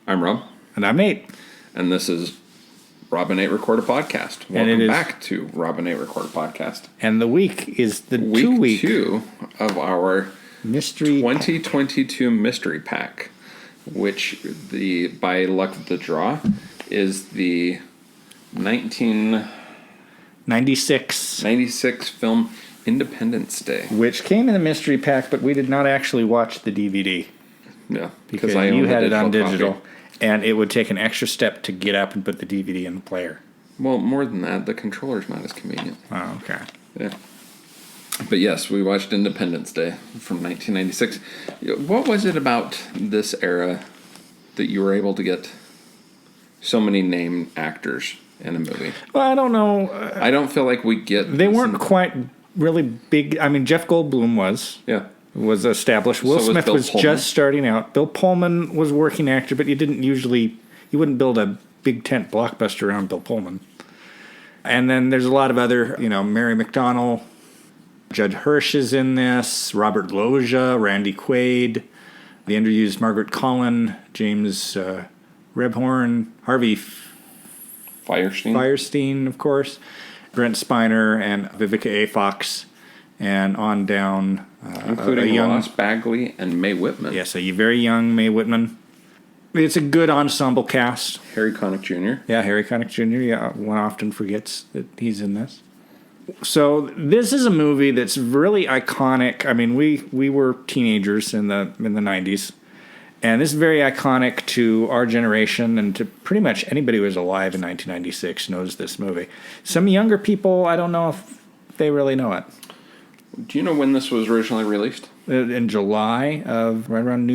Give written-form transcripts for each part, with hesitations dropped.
I'm Rob. And I'm Nate. And this is Rob and Nate Record a Podcast. Welcome back to Rob and Nate Record a Podcast. And the week is the week 2 of our mystery 2022 mystery pack, which by luck of the draw is the 1996 film Independence Day, which came in the mystery pack, but we did not actually watch the DVD. Yeah, because you had it on digital, and it would take an extra step to get up and put the DVD in the player. Well, more than that, the controller's not as convenient. Oh, okay. Yeah. But yes, we watched Independence Day from 1996. What was it about this era that you were able to get so many named actors in a movie? Well, I don't know. I don't feel like we get... They weren't quite really big. I mean, Jeff Goldblum was. Yeah. Was established. Will Smith was just starting out. Bill Pullman was a working actor, but you wouldn't build a big tent blockbuster around Bill Pullman. And then there's a lot of other, Mary McDonnell, Judd Hirsch is in this, Robert Loggia, Randy Quaid, the underused Margaret Collin, James Rebhorn, Harvey Fierstein, of course, Brent Spiner, and Vivica A. Fox, and on down... including Ross Bagley and Mae Whitman. Yes, a very young Mae Whitman. It's a good ensemble cast. Harry Connick Jr. Yeah, Harry Connick Jr. Yeah, one often forgets that he's in this. So this is a movie that's really iconic. I mean, we were teenagers in the 90s, and this is very iconic to our generation and to pretty much anybody who was alive in 1996 knows this movie. Some younger people, I don't know if they really know it. Do you know when this was originally released? In July of right around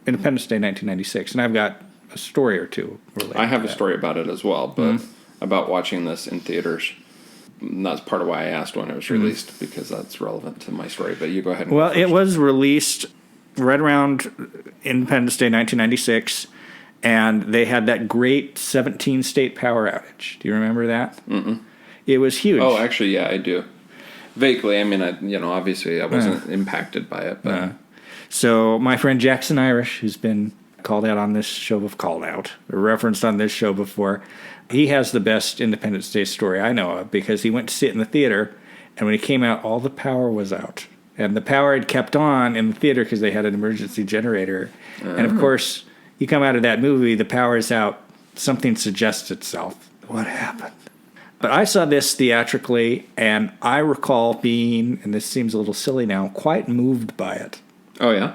Independence Day, 1996, and I've got a story or two. I have a story about it as well, but about watching this in theaters. And that's part of why I asked when it was released, because that's relevant to my story. But you go ahead. Well, it was released right around Independence Day, 1996, and they had that great 17-state power outage. Do you remember that? Mm-mm. It was huge. Oh, actually, yeah, I do. Vaguely. I mean, obviously I wasn't impacted by it. But. So my friend Jackson Irish, who's been called out on this show, referenced on this show before, he has the best Independence Day story I know of, because he went to sit in the theater, and when he came out, all the power was out. And the power had kept on in the theater because they had an emergency generator. And of course, you come out of that movie, the power is out, something suggests itself. What happened? But I saw this theatrically, and I recall being, and this seems a little silly now, quite moved by it. Oh, yeah?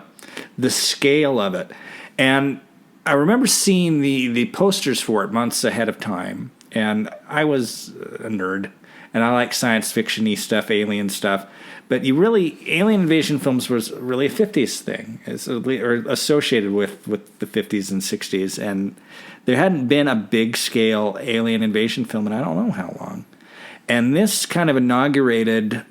The scale of it. And I remember seeing the posters for it months ahead of time, and I was a nerd, and I like science fiction-y stuff, alien stuff, but alien invasion films was really a 50s thing, or associated with the 50s and 60s, and there hadn't been a big-scale alien invasion film in I don't know how long. And this kind of inaugurated...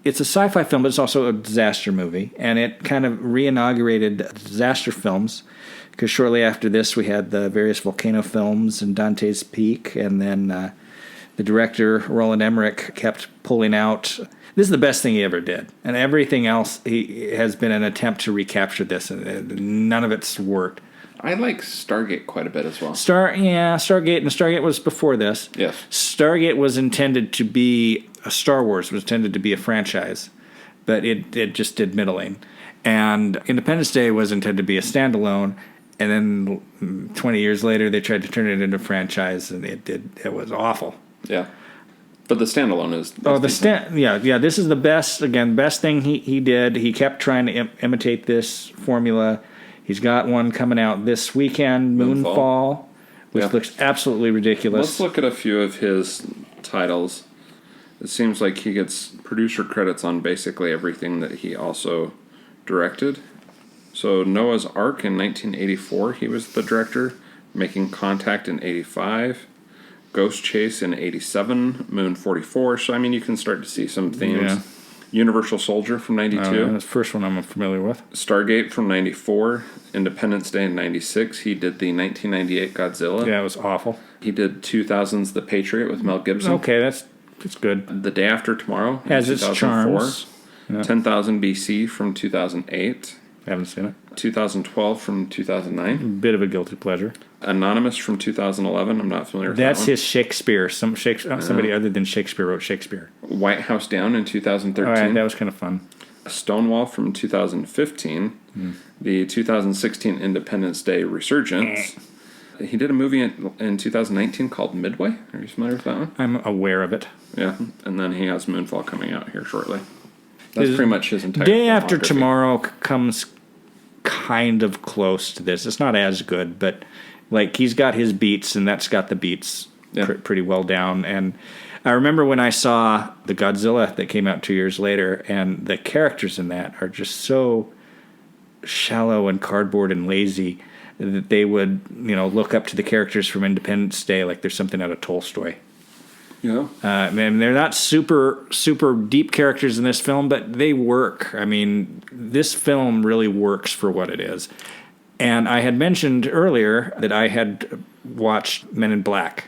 It's a sci-fi film, but it's also a disaster movie. And it kind of re-inaugurated disaster films, because shortly after this we had the various volcano films and Dante's Peak, and then the director, Roland Emmerich, kept pulling out... This is the best thing he ever did. And everything else has been an attempt to recapture this, and none of it's worked. I like Stargate quite a bit as well. Stargate, and Stargate was before this. Yes. Stargate was intended to be... Star Wars was intended to be a franchise, but it just did middling. And Independence Day was intended to be a standalone, and then 20 years later they tried to turn it into a franchise, and it was awful. Yeah. But the standalone is... This is the best thing he did. He kept trying to imitate this formula. He's got one coming out this weekend, Moonfall, which looks absolutely ridiculous. Let's look at a few of his titles. It seems like he gets producer credits on basically everything that he also directed. So Noah's Ark in 1984, he was the director. Making Contact in 85. Ghost Chase in 87. Moon 44. So, I mean, you can start to see some themes. Yeah. Universal Soldier from 92. That's the first one I'm familiar with. Stargate from 94. Independence Day in 96. He did the 1998 Godzilla. Yeah, it was awful. He did 2000's The Patriot with Mel Gibson. Okay, that's good. The Day After Tomorrow has its charms. Yeah. 10,000 BC from 2008. I haven't seen it. 2012 from 2009. Bit of a guilty pleasure. Anonymous from 2011. I'm not familiar with That's that one. his Shakespeare. Somebody other than Shakespeare wrote Shakespeare. White House Down in 2013. All right, that was kind of fun. Stonewall from 2015. The 2016 Independence Day Resurgence. He did a movie in 2019 called Midway. Are you familiar with that one? I'm aware of it. Yeah, and then he has Moonfall coming out here shortly. That's pretty much his entire Day After filmography. Tomorrow comes kind of close to this. It's not as good, but like he's got his beats, and that's got the beats pretty well down. And I remember when I saw the Godzilla that came out 2 years later, and the characters in that are just so shallow and cardboard and lazy that they would, look up to the characters from Independence Day like there's something out of Tolstoy. Yeah. And they're not super deep characters in this film, but they work. I mean, this film really works for what it is. And I had mentioned earlier that I had watched Men in Black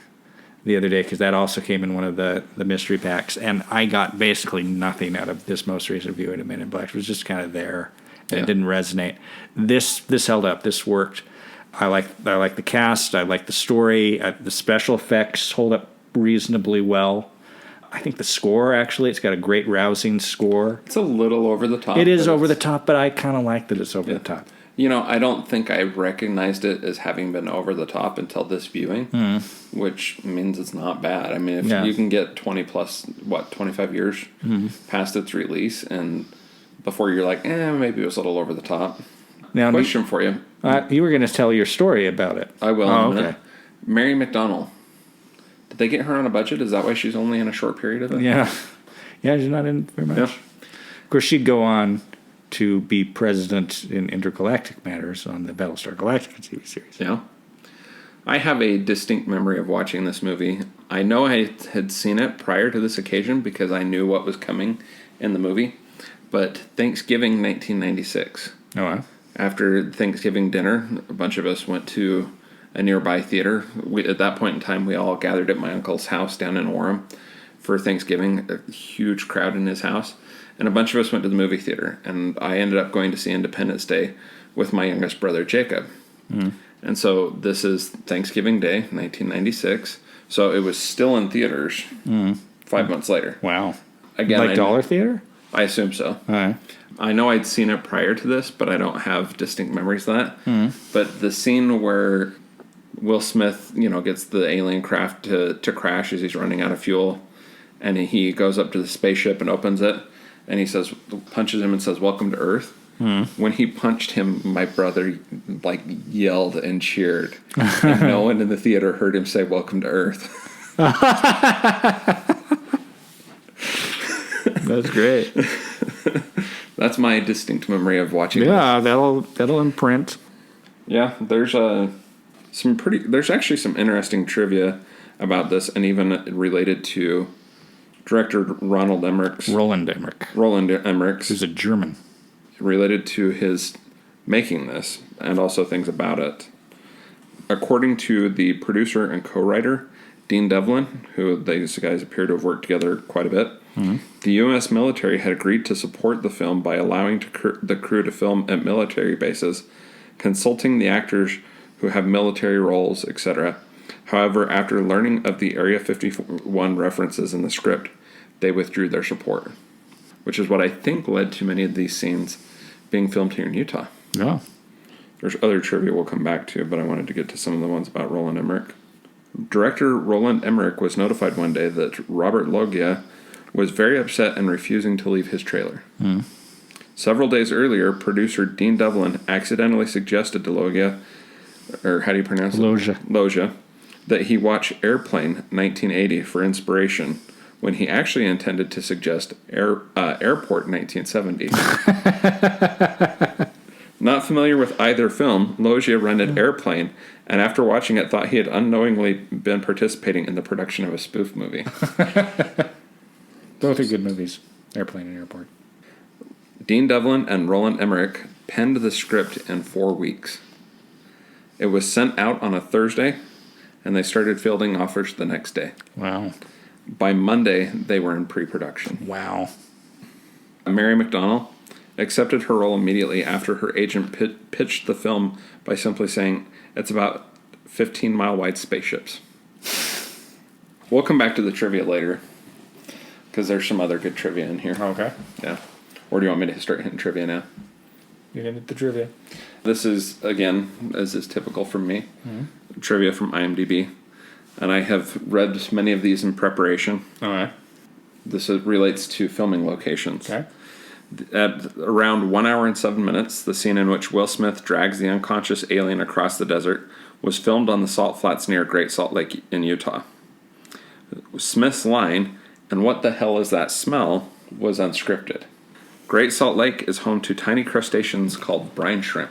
the other day because that also came in one of the mystery packs, and I got basically nothing out of this most recent viewing of Men in Black. It was just kind of there, and it didn't resonate. This held up. This worked. I like the cast. I like the story. The special effects hold up reasonably well. I think the score, actually, it's got a great rousing score. It's a little over the top. It is over the top, but I kind of like that it's over the top. I don't think I recognized it as having been over the top until this viewing, which means it's not bad. I mean, if you can get 25 years past its release, and before you're like, maybe it was a little over the top. Now, Question for you. You were going to tell your story about it. I will. Oh, okay. Mary McDonnell. Did they get her on a budget? Is that why she's only in a short period of it? Yeah. Yeah, she's not in very much. Yeah. Of course, she'd go on to be president in intergalactic matters on the Battlestar Galactica TV series. Yeah. I have a distinct memory of watching this movie. I know I had seen it prior to this occasion because I knew what was coming in the movie. But Thanksgiving 1996. Oh, wow. After Thanksgiving dinner, a bunch of us went to a nearby theater. At that point in time, we all gathered at my uncle's house down in Orem for Thanksgiving, a huge crowd in his house. And a bunch of us went to the movie theater. And I ended up going to see Independence Day with my youngest brother, Jacob. And so this is Thanksgiving Day, 1996. So it was still in theaters 5 months later. Wow. Again, like Dollar Theater? I assume so. All right. I know I'd seen it prior to this, but I don't have distinct memories of that. But the scene where Will Smith, gets the alien craft to crash as he's running out of fuel, and he goes up to the spaceship and opens it, and he punches him and says, "Welcome to Earth." When he punched him, my brother yelled and cheered, and no one in the theater heard him say, "Welcome to Earth." That's great. That's my distinct memory of watching. Yeah, that'll imprint. Yeah, there's actually some interesting trivia about this, and even related to director Roland Emmerich's, Who's a German. related to his making this, and also things about it. According to the producer and co-writer, Dean Devlin, who these guys appear to have worked together quite a bit, the U.S. military had agreed to support the film by allowing the crew to film at military bases, consulting the actors who have military roles, etc. However, after learning of the Area 51 references in the script, they withdrew their support, which is what I think led to many of these scenes being filmed here in Utah. Yeah. There's other trivia we'll come back to, but I wanted to get to some of the ones about Roland Emmerich. Director Roland Emmerich was notified one day that Robert Loggia was very upset and refusing to leave his trailer. Several days earlier, producer Dean Devlin accidentally suggested to Loggia, or how do you pronounce it? Loggia, that he watch Airplane 1980 for inspiration, when he actually intended to suggest Airport 1970. Not familiar with either film, Loggia rented Airplane, and after watching it thought he had unknowingly been participating in the production of a spoof movie. Both are good movies, Airplane and Airport. Dean Devlin and Roland Emmerich penned the script in 4 weeks. It was sent out on a Thursday, and they started fielding offers the next day. Wow. By Monday, they were in pre-production. Wow. Mary McDonnell accepted her role immediately after her agent pitched the film by simply saying, "It's about 15-mile-wide spaceships." We'll come back to the trivia later, because there's some other good trivia in here. Okay. Yeah. Or do you want me to start hitting trivia now? You're going to hit the trivia. This is, again, as is typical from me, trivia from IMDb. And I have read many of these in preparation. All right. This relates to filming locations. Okay. At around 1 hour and 7 minutes, the scene in which Will Smith drags the unconscious alien across the desert was filmed on the salt flats near Great Salt Lake in Utah. Smith's line, "And what the hell is that smell?" was unscripted. Great Salt Lake is home to tiny crustaceans called brine shrimp.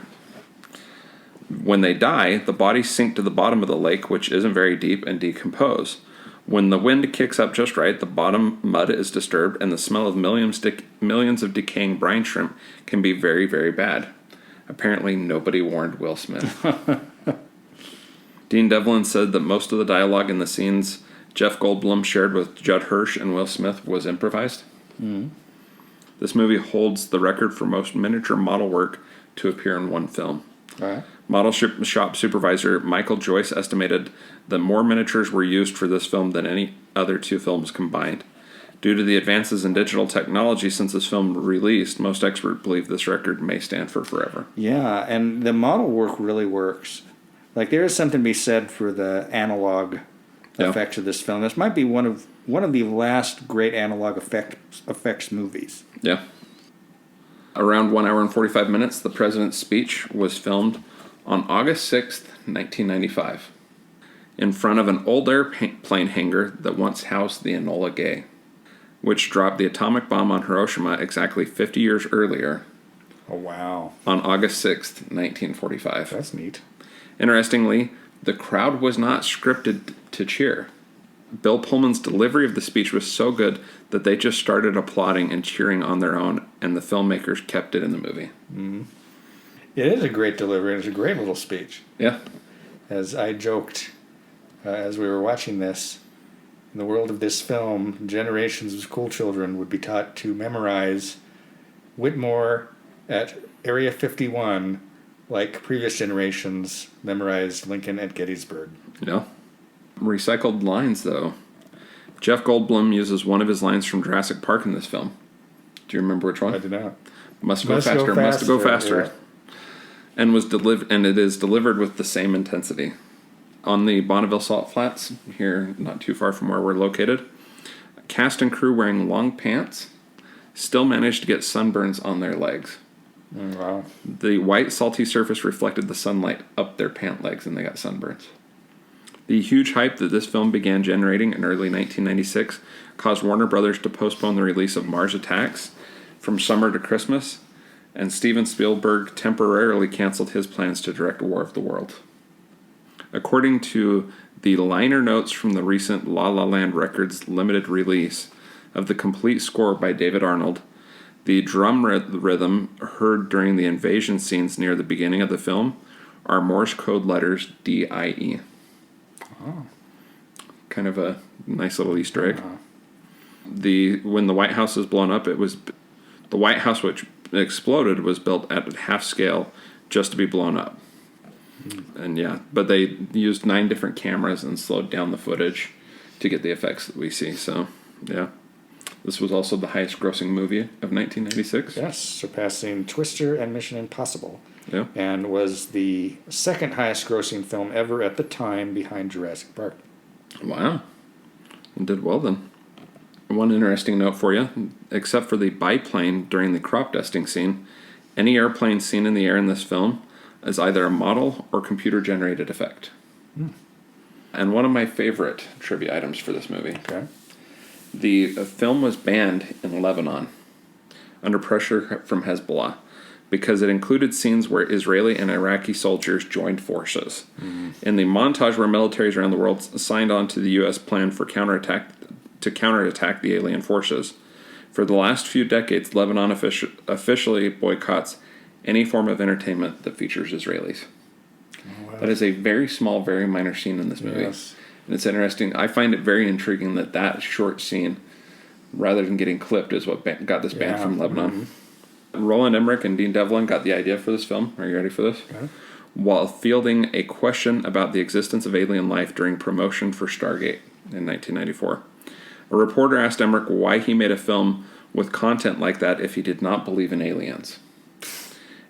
When they die, the bodies sink to the bottom of the lake, which isn't very deep, and decompose. When the wind kicks up just right, the bottom mud is disturbed, and the smell of millions of decaying brine shrimp can be very, very bad. Apparently, nobody warned Will Smith. Dean Devlin said that most of the dialogue in the scenes Jeff Goldblum shared with Judd Hirsch and Will Smith was improvised. This movie holds the record for most miniature model work to appear in one film. All right. Model shop supervisor Michael Joyce estimated that more miniatures were used for this film than any other two films combined. Due to the advances in digital technology since this film released, most experts believe this record may stand for forever. Yeah, and the model work really works. Like, there is something to be said for the analog effects of this film. This might be one of the last great analog effects movies. Yeah. Around 1 hour and 45 minutes, the president's speech was filmed on August 6th, 1995, in front of an old airplane hangar that once housed the Enola Gay, which dropped the atomic bomb on Hiroshima exactly 50 years earlier. Oh, wow. On August 6th, 1945. That's neat. Interestingly, the crowd was not scripted to cheer. Bill Pullman's delivery of the speech was so good that they just started applauding and cheering on their own, and the filmmakers kept it in the movie. Mm-hmm. It is a great delivery, and it's a great little speech. Yeah. As I joked as we were watching this, in the world of this film, generations of school children would be taught to memorize Whitmore at Area 51 like previous generations memorized Lincoln at Gettysburg. Yeah. Recycled lines, though. Jeff Goldblum uses one of his lines from Jurassic Park in this film. Do you remember which one? I do not. Must go faster. Yeah. And it is delivered with the same intensity. On the Bonneville Salt Flats, here not too far from where we're located, cast and crew wearing long pants still managed to get sunburns on their legs. Wow. The white salty surface reflected the sunlight up their pant legs, and they got sunburns. The huge hype that this film began generating in early 1996 caused Warner Brothers to postpone the release of Mars Attacks from summer to Christmas, and Steven Spielberg temporarily canceled his plans to direct War of the World. According to the liner notes from the recent La La Land Records limited release of the complete score by David Arnold, the drum rhythm heard during the invasion scenes near the beginning of the film are Morse code letters DIE. Oh. Kind of a nice little Easter egg. When the White House was blown up, the White House which exploded was built at half scale just to be blown up. And yeah, but they used 9 different cameras and slowed down the footage to get the effects that we see. So yeah, this was also the highest grossing movie of 1996. Yes, surpassing Twister and Mission Impossible. Yeah. And was the second highest grossing film ever at the time behind Jurassic Park. Wow. And did well then. One interesting note for you, except for the biplane during the crop dusting scene, any airplane seen in the air in this film is either a model or computer-generated effect. And one of my favorite trivia items for this movie. Okay. The film was banned in Lebanon under pressure from Hezbollah because it included scenes where Israeli and Iraqi soldiers joined forces. In the montage where militaries around the world signed on to the U.S. plan for counterattack the alien forces. For the last few decades, Lebanon officially boycotts any form of entertainment that features Israelis. Oh, wow. That is a very small, very minor scene in this movie. Yes. And it's interesting. I find it very intriguing that short scene, rather than getting clipped, is what got this banned from Lebanon. Roland Emmerich and Dean Devlin got the idea for this film. Are you ready for this? Okay. While fielding a question about the existence of alien life during promotion for Stargate in 1994. A reporter asked Emmerich why he made a film with content like that if he did not believe in aliens.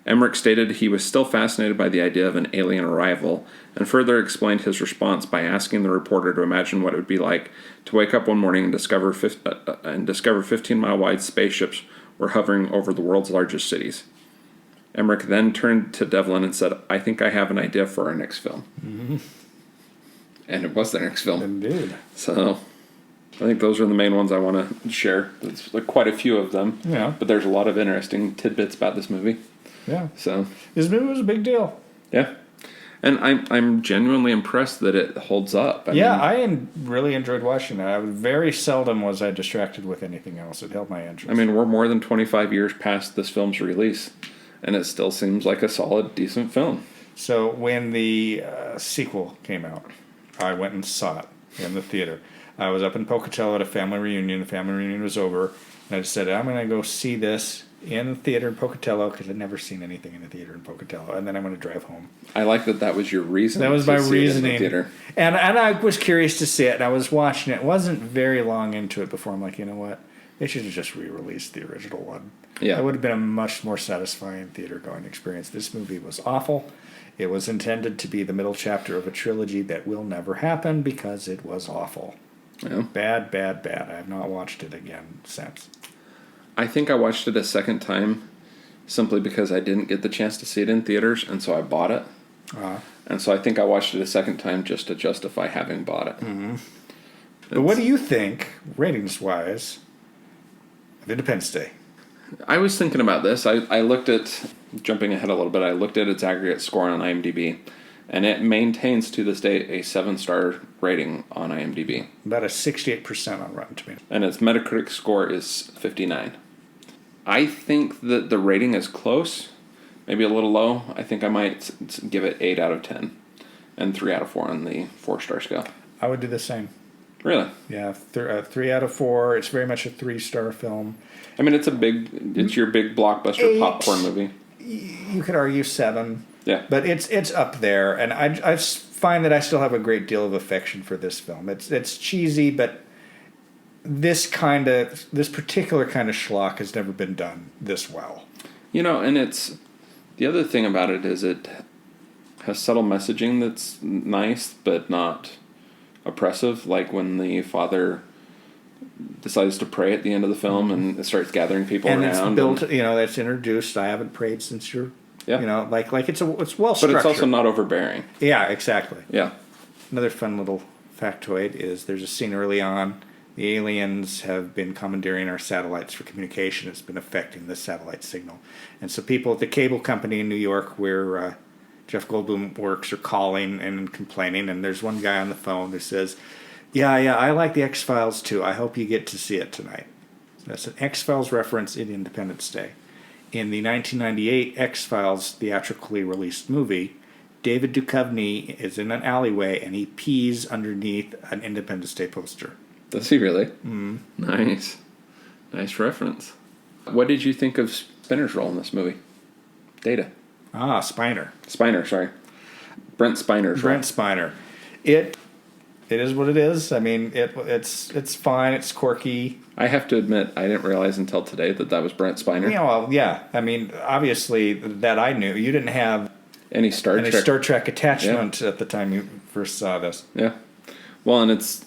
Emmerich stated he was still fascinated by the idea of an alien arrival, and further explained his response by asking the reporter to imagine what it would be like to wake up one morning and discover 15-mile wide spaceships were hovering over the world's largest cities. Emmerich then turned to Devlin and said, "I think I have an idea for our next film." Mm-hmm. And it was their next film. Indeed. So, I think those are the main ones I want to share. There's quite a few of them. Yeah. But there's a lot of interesting tidbits about this movie. Yeah. So, this movie was a big deal. Yeah. And I'm genuinely impressed that it holds up. I really enjoyed watching it. Very seldom was I distracted with anything else. It held my interest. I mean, we're more than 25 years past this film's release, and it still seems like a solid, decent film. So when the sequel came out, I went and saw it in the theater. I was up in Pocatello at a family reunion. The family reunion was over, and I just said, I'm going to go see this in the theater in Pocatello, because I'd never seen anything in the theater in Pocatello, and then I'm going to drive home. I like that was your reason. That was my reasoning. In the theater. And I was curious to see it, and I was watching it. It wasn't very long into it before I'm like, you know what? They should have just re-released the original one. Yeah. It would have been a much more satisfying theater-going experience. This movie was awful. It was intended to be the middle chapter of a trilogy that will never happen because it was awful. Yeah. Bad, bad, bad. I have not watched it again since. I think I watched it a second time simply because I didn't get the chance to see it in theaters, and so I bought it. And so I think I watched it a second time just to justify having bought it. Mm-hmm. But what do you think, ratings-wise, of Independence Day? I was thinking about this. I looked at, jumping ahead a little bit, I looked at its aggregate score on IMDb, and it maintains to this day a 7-star rating on IMDb. About a 68% on Rotten Tomatoes. And its Metacritic score is 59. I think that the rating is close, maybe a little low. I think I might give it 8 out of 10 and 3 out of 4 on the 4-star scale. I would do the same. Really? Yeah, 3 out of 4. It's very much a 3-star film. I mean, it's your big blockbuster 8, popcorn movie. You could argue 7. Yeah. But it's up there, and I find that I still have a great deal of affection for this film. It's cheesy, but this particular kind of schlock has never been done this well. And it's the other thing about it is it has subtle messaging that's nice but not oppressive, like when the father decides to pray at the end of the film and it starts gathering people and around. And it's built, that's introduced. I haven't prayed since you're, like it's well structured. But it's also not overbearing. Yeah, exactly. Yeah. Another fun little factoid is there's a scene early on. The aliens have been commandeering our satellites for communication. It's been affecting the satellite signal. And so people at the cable company in New York where Jeff Goldblum works are calling and complaining. And there's one guy on the phone who says, yeah, I like the X-Files too. I hope you get to see it tonight. So that's an X-Files reference in Independence Day. In the 1998 X-Files theatrically released movie, David Duchovny is in an alleyway and he pees underneath an Independence Day poster. Does he really? Mm. Nice. Nice reference. What did you think of Spinner's role in this movie? Data. Spiner. Spiner, sorry. Brent Spiner's role. Brent Spiner. It is what it is. I mean, it's fine. It's quirky. I have to admit, I didn't realize until today that was Brent Spiner. Yeah, well, yeah. I mean, obviously, that I knew. You didn't have any Star Trek attachment at the time you first saw this. Yeah. Well, and his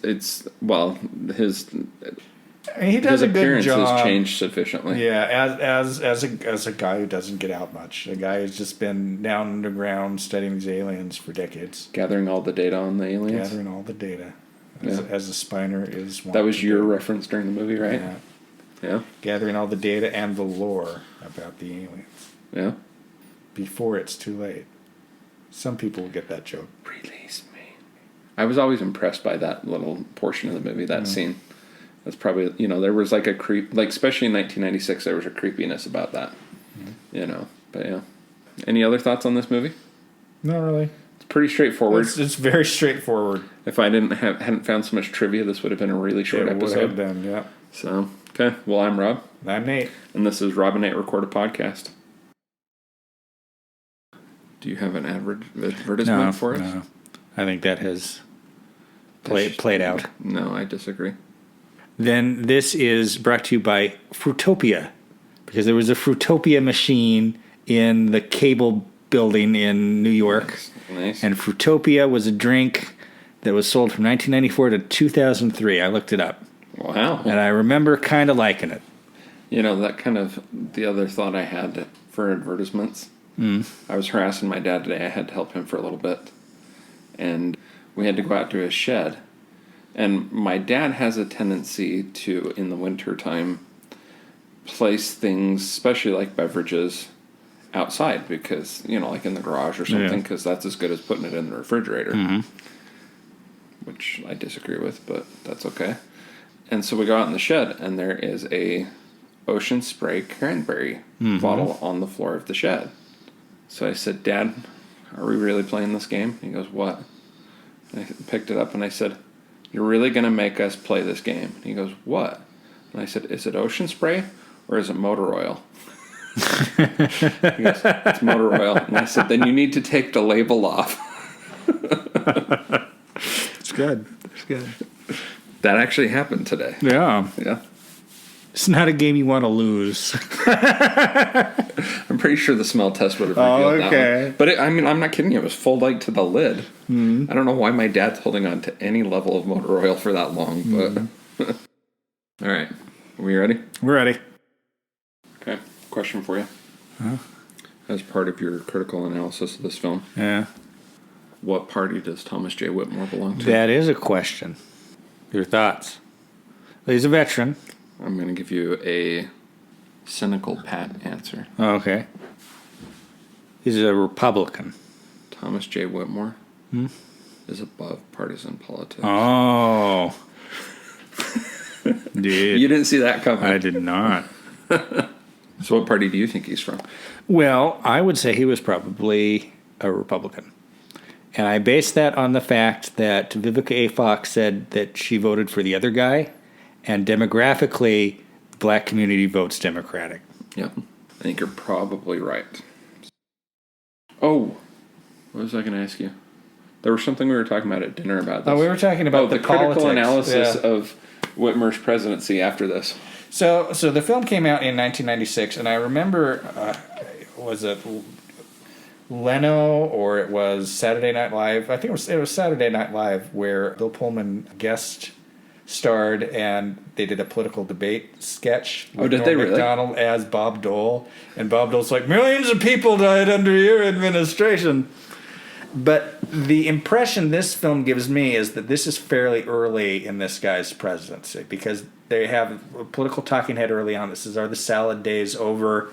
he does a good job. Has changed sufficiently. Yeah, as a guy who doesn't get out much, a guy who's just been down underground studying these aliens for decades, gathering all the data on the aliens. Gathering all the data, as a Spiner is. That was your reference during the movie, right? Yeah. Yeah. Gathering all the data and the lore about the aliens. Yeah. Before it's too late. Some people will get that joke. Release me. I was always impressed by that little portion of the movie, that scene. That's probably, there was like a creep, like especially in 1996, there was a creepiness about that, but yeah. Any other thoughts on this movie? Not really. It's pretty straightforward. It's very straightforward. If I hadn't found so much trivia, this would have been a really short episode. It would have been, yeah. So, okay. Well, I'm Rob. I'm Nate. And this is Rob and Nate Record a Podcast. Do you have an advertisement for us? No. I think that has played out. No, I disagree. Then this is brought to you by Fruitopia, because there was a Fruitopia machine in the cable building in New York. Nice. And Fruitopia was a drink that was sold from 1994 to 2003. I looked it up. Wow. And I remember kind of liking it. You know, that kind of the other thought I had for advertisements. I was harassing my dad today. I had to help him for a little bit. And we had to go out to his shed. And my dad has a tendency to, in the winter time, place things, especially like beverages, outside because, you know, like in the garage or something, because that's as good as putting it in the refrigerator. Which I disagree with, but that's okay. And so we go out in the shed, and there is a Ocean Spray cranberry bottle on the floor of the shed. So I said, Dad, are we really playing this game? He goes, what? And I picked it up, and I said, you're really going to make us play this game? And he goes, what? And I said, is it Ocean Spray or is it motor oil? He goes, it's motor oil. And I said, then you need to take the label off. It's good. It's good. That actually happened today. Yeah. Yeah. It's not a game you want to lose. I'm pretty sure the smell test would have revealed that one. But I'm not kidding you. It was full light to the lid. I don't know why my dad's holding on to any level of motor oil for that long. But all right. Are we ready? We're ready. Okay. Question for you. As part of your critical analysis of this film, what party does Thomas J. Whitmore belong to? That is a question. Your thoughts? He's a veteran. I'm going to give you a cynical pat answer. Oh, okay. He's a Republican. Thomas J. Whitmore is above partisan politics. Oh. Dude. You didn't see that coming. I did not. So what party do you think he's from? Well, I would say he was probably a Republican. And I base that on the fact that Vivica A. Fox said that she voted for the other guy, and demographically, the black community votes Democratic. Yep. I think you're probably right. Oh, what was I going to ask you? There was something we were talking about at dinner about this. Oh, we were talking about the politics. Critical analysis of Whitmer's presidency after this. So the film came out in 1996, and I remember, was it Leno or it was Saturday Night Live? I think it was Saturday Night Live where Bill Pullman guest starred, and they did a political debate sketch. Oh, did they really? McDonald as Bob Dole, and Bob Dole's like, millions of people died under your administration. But the impression this film gives me is that this is fairly early in this guy's presidency, because they have a political talking head early on. This are the salad days over.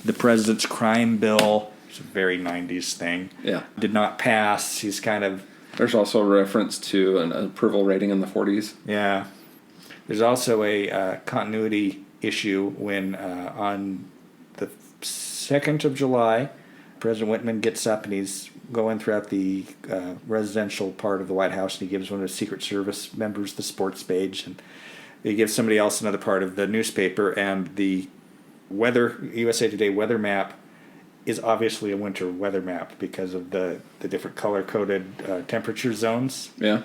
The president's crime bill, it's a very 90s thing, did not pass. He's kind of... There's also a reference to an approval rating in the 40s. Yeah. There's also a continuity issue when on the 2nd of July, President Whitman gets up and he's going throughout the residential part of the White House, and he gives one of the Secret Service members the sports page, and he gives somebody else another part of the newspaper, and the weather, USA Today weather map is obviously a winter weather map because of the different color-coded temperature zones. Yeah.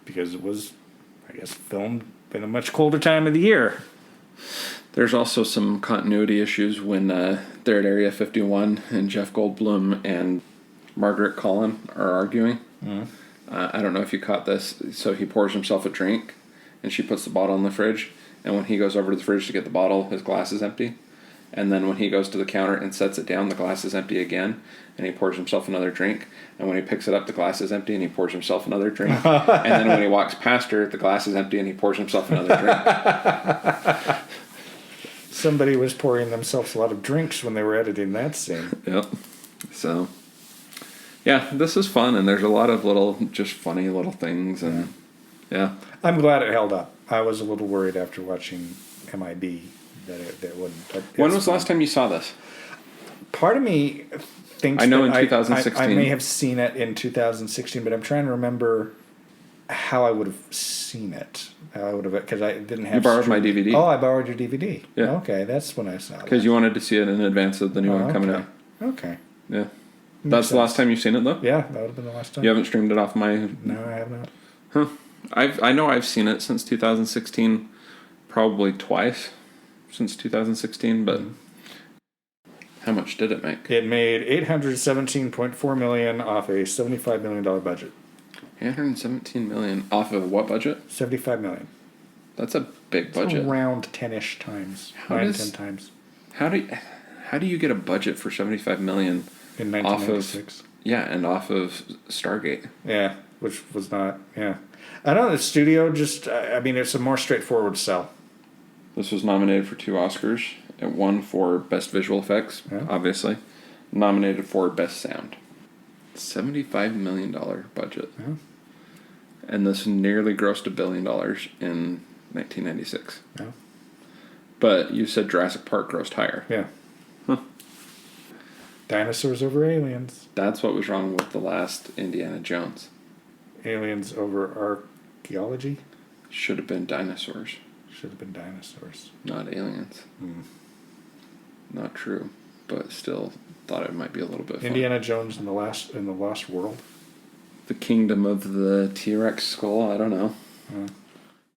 Because it was, I guess, filmed in a much colder time of the year. There's also some continuity issues when they're at Area 51 and Jeff Goldblum and Margaret Collin are arguing. I don't know if you caught this. So he pours himself a drink, and she puts the bottle in the fridge. And when he goes over to the fridge to get the bottle, his glass is empty. And then when he goes to the counter and sets it down, the glass is empty again, and he pours himself another drink. And when he picks it up, the glass is empty, and he pours himself another drink. And then when he walks past her, the glass is empty, and he pours himself another drink. Somebody was pouring themselves a lot of drinks when they were editing that scene. Yep. So, yeah, this is fun, and there's a lot of little, just funny little things, and yeah. I'm glad it held up. I was a little worried after watching MIB that it wouldn't. But when was the last time you saw this? Part of me thinks I know that in 2016. I may have seen it in 2016, but I'm trying to remember how I would have seen it. How I would have, because I didn't have. You borrowed my streaming. DVD. Oh, I borrowed your DVD. Yeah. Okay, that's when I saw it. Because you wanted to see it in advance of the new one coming out. Okay. Yeah. That's the last time you've seen it, though? Yeah, that would have been the last time. You haven't streamed it off my... No, I have not. Huh. I know I've seen it since 2016, probably twice since 2016, but how much did it make? It made $817.4 million off a $75 million budget. 817 million off of what budget? $75 million. That's a big budget. It's around 10-ish times. How 9, does- 10 times. How do you get a budget for 75 million In off of 1996. and off of Stargate? Yeah, which was not, yeah. I know the studio just, I mean, it's a more straightforward sell. This was nominated for 2 Oscars. It won for Best Visual Effects, Yeah. obviously. Nominated for Best Sound. $75 million budget. Yeah. And this nearly grossed $1 billion in 1996. Yeah. But you said Jurassic Park grossed higher. Yeah. Huh. Dinosaurs over aliens. That's what was wrong with the last Indiana Jones. Aliens over archaeology. Should have been dinosaurs, Should have been dinosaurs. not aliens. Hmm. Not true, but still thought it might be a little bit fun. Indiana Jones in the Lost World. The Kingdom of the T-Rex Skull, I don't know.